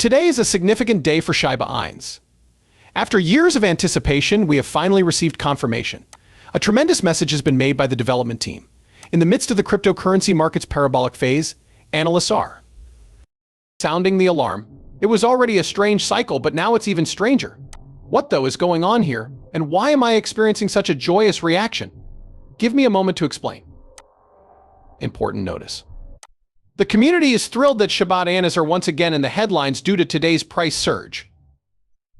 Today is a significant day for Shiba Ins. After years of anticipation, we have finally received confirmation. A tremendous message has been made by the development team. In the midst of the cryptocurrency market's parabolic phase, analysts are sounding the alarm. It was already a strange cycle, but now it's even stranger. What, though, is going on here, and why am I experiencing such a joyous reaction? Give me a moment to explain. Important notice. The community is thrilled that Shiba Inus are once again in the headlines due to today's price surge.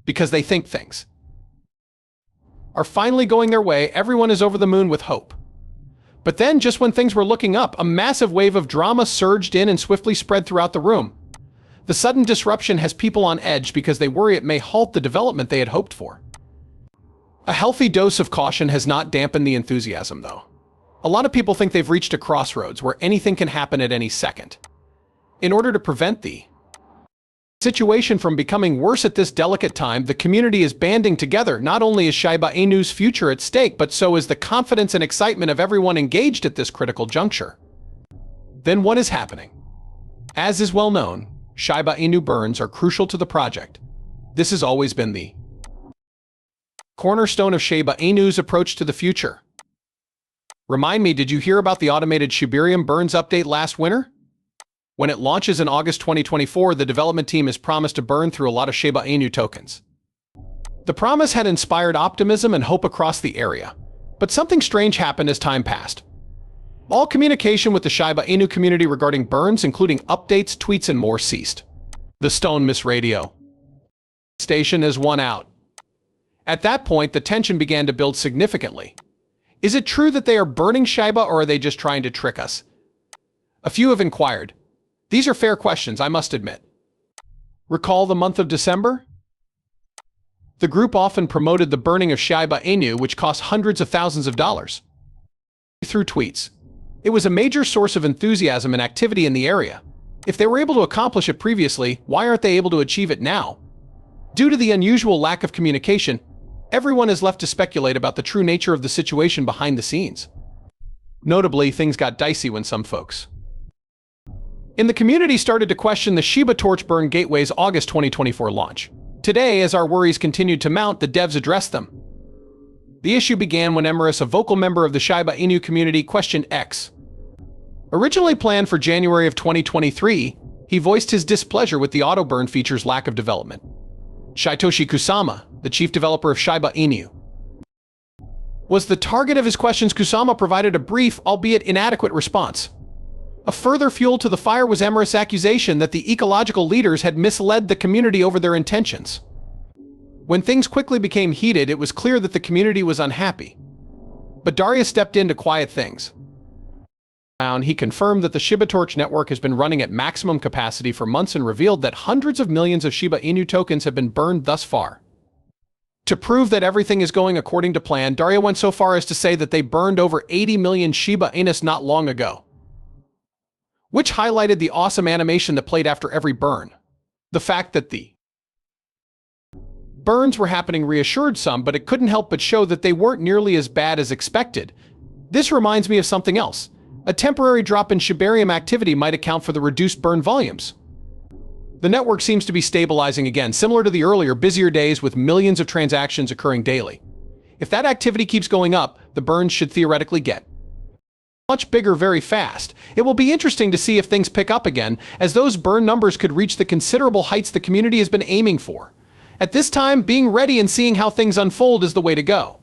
Because they think things are finally going their way, everyone is over the moon with hope. But then, just when things were looking up, a massive wave of drama surged in and swiftly spread throughout the room. The sudden disruption has people on edge because they worry it may halt the development they had hoped for. A healthy dose of caution has not dampened the enthusiasm, though. A lot of people think they've reached a crossroads where anything can happen at any second. In order to prevent the situation from becoming worse at this delicate time, the community is banding together. Not only is Shiba Inu's future at stake, but so is the confidence and excitement of everyone engaged at this critical juncture. Then what is happening? As is well known, Shiba Inu burns are crucial to the project. This has always been the cornerstone of Shiba Inu's approach to the future. Remind me, did you hear about the automated Shibarium burns update last winter? When it launches in August 2024, the development team is promised to burn through a lot of Shiba Inu tokens. The promise had inspired optimism and hope across the area, but something strange happened as time passed. All communication with the Shiba Inu community regarding burns, including updates, tweets, and more, ceased. The Stone Miss Radio station is won out. At that point, the tension began to build significantly. Is it true that they are burning Shiba, or are they just trying to trick us? A few have inquired. These are fair questions, I must admit. Recall the month of December? The group often promoted the burning of Shiba Inu, which cost hundreds of thousands of dollars. Through tweets. It was a major source of enthusiasm and activity in the area. If they were able to accomplish it previously, why aren't they able to achieve it now? Due to the unusual lack of communication, everyone is left to speculate about the true nature of the situation behind the scenes. Notably, things got dicey when some folks in the community started to question the Shiba Torch Burn Gateway's August 2024 launch. Today, as our worries continued to mount, the devs addressed them. The issue began when Emerus, a vocal member of the Shiba Inu community, questioned X. Originally planned for January of 2023, he voiced his displeasure with the auto burn feature's lack of development. Shytoshi Kusama, the chief developer of Shiba Inu, was the target of his questions. Kusama provided a brief, albeit inadequate, response. A further fuel to the fire was Emerus' accusation that the ecological leaders had misled the community over their intentions. When things quickly became heated, it was clear that the community was unhappy. But Darius stepped in to quiet things. He confirmed that the Shiba Torch network has been running at maximum capacity for months and revealed that hundreds of millions of Shiba Inu tokens have been burned thus far. To prove that everything is going according to plan, Darius went so far as to say that they burned over 80 million Shiba Inus not long ago, which highlighted the awesome animation that played after every burn. The fact that the burns were happening reassured some, but it couldn't help but show that they weren't nearly as bad as expected. This reminds me of something else. A temporary drop in Shibarium activity might account for the reduced burn volumes. The network seems to be stabilizing again, similar to the earlier, busier days with millions of transactions occurring daily. If that activity keeps going up, the burns should theoretically get much bigger very fast. It will be interesting to see if things pick up again, as those burn numbers could reach the considerable heights the community has been aiming for. At this time, being ready and seeing how things unfold is the way to go.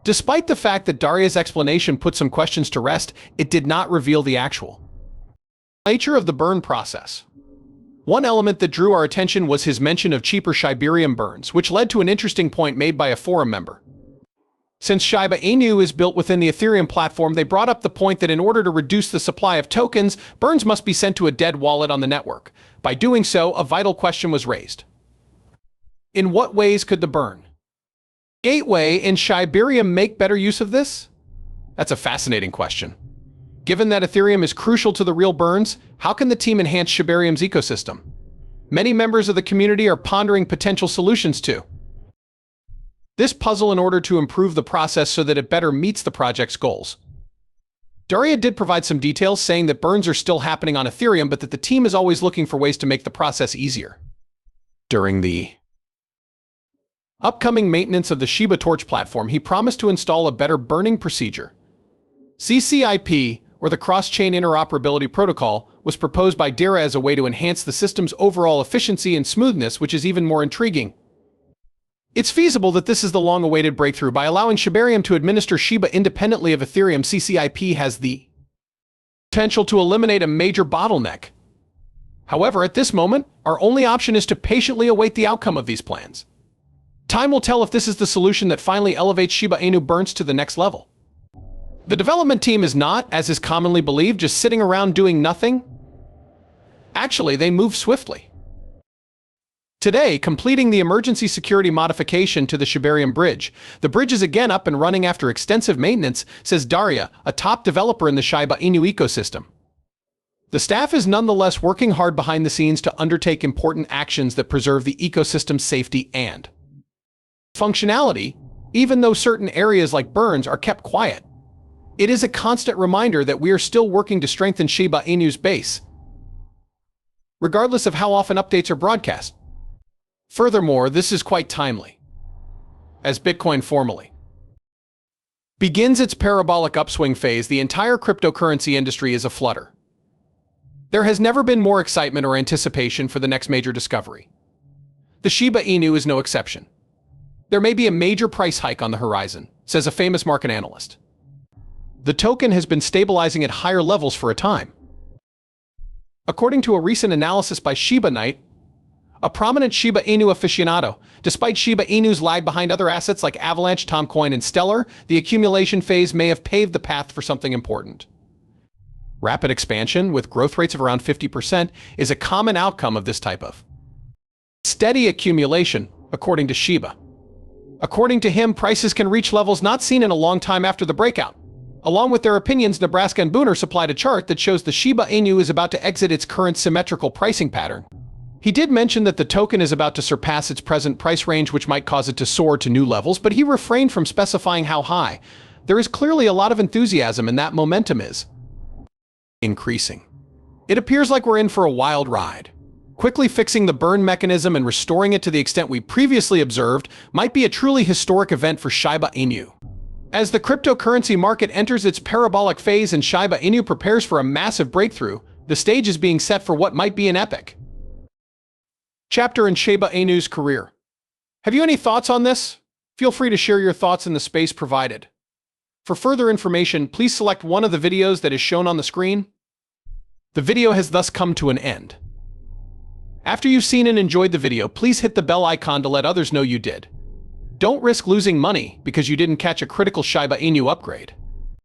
Despite the fact that Darius' explanation put some questions to rest, it did not reveal the actual nature of the burn process. One element that drew our attention was his mention of cheaper Shibarium burns, which led to an interesting point made by a forum member. Since Shiba Inu is built within the Ethereum platform, they brought up the point that in order to reduce the supply of tokens, burns must be sent to a dead wallet on the network. By doing so, a vital question was raised. In what ways could the burn gateway in Shibarium make better use of this? That's a fascinating question. Given that Ethereum is crucial to the real burns, how can the team enhance Shibarium's ecosystem? Many members of the community are pondering potential solutions to this puzzle in order to improve the process so that it better meets the project's goals. Daria did provide some details, saying that burns are still happening on Ethereum, but that the team is always looking for ways to make the process easier. During the upcoming maintenance of the Shiba Torch platform, he promised to install a better burning procedure. CCIP, or the Cross-Chain Interoperability Protocol, was proposed by Dira as a way to enhance the system's overall efficiency and smoothness, which is even more intriguing. It's feasible that this is the long-awaited breakthrough. By allowing Shibarium to administer Shiba independently of Ethereum, CCIP has the potential to eliminate a major bottleneck. However, at this moment, our only option is to patiently await the outcome of these plans. Time will tell if this is the solution that finally elevates Shiba Inu burns to the next level. The development team is not, as is commonly believed, just sitting around doing nothing. Actually, they move swiftly. Today, completing the emergency security modification to the Shibarium bridge. The bridge is again up and running after extensive maintenance, says Daria, a top developer in the Shiba Inu ecosystem. The staff is nonetheless working hard behind the scenes to undertake important actions that preserve the ecosystem's safety and functionality, even though certain areas like burns are kept quiet. It is a constant reminder that we are still working to strengthen Shiba Inu's base, regardless of how often updates are broadcast. Furthermore, this is quite timely, as Bitcoin formally begins its parabolic upswing phase. The entire cryptocurrency industry is aflutter. There has never been more excitement or anticipation for the next major discovery. The Shiba Inu is no exception. There may be a major price hike on the horizon, says a famous market analyst. The token has been stabilizing at higher levels for a time. According to a recent analysis by Shiba Knight, a prominent Shiba Inu aficionado, despite Shiba Inu's lag behind other assets like Avalanche, Tomcoin, and Stellar, the accumulation phase may have paved the path for something important. Rapid expansion, with growth rates of around 50%, is a common outcome of this type of steady accumulation, according to Shiba. According to him, prices can reach levels not seen in a long time after the breakout. Along with their opinions, Nebraska and Booner supplied a chart that shows the Shiba Inu is about to exit its current symmetrical pricing pattern. He did mention that the token is about to surpass its present price range, which might cause it to soar to new levels, but he refrained from specifying how high. There is clearly a lot of enthusiasm, and that momentum is increasing. It appears like we're in for a wild ride. Quickly fixing the burn mechanism and restoring it to the extent we previously observed might be a truly historic event for Shiba Inu. As the cryptocurrency market enters its parabolic phase and Shiba Inu prepares for a massive breakthrough, the stage is being set for what might be an epic chapter in Shiba Inu's career. Have you any thoughts on this? Feel free to share your thoughts in the space provided. For further information, please select one of the videos that is shown on the screen. The video has thus come to an end. After you've seen and enjoyed the video, please hit the bell icon to let others know you did. Don't risk losing money because you didn't catch a critical Shiba Inu upgrade.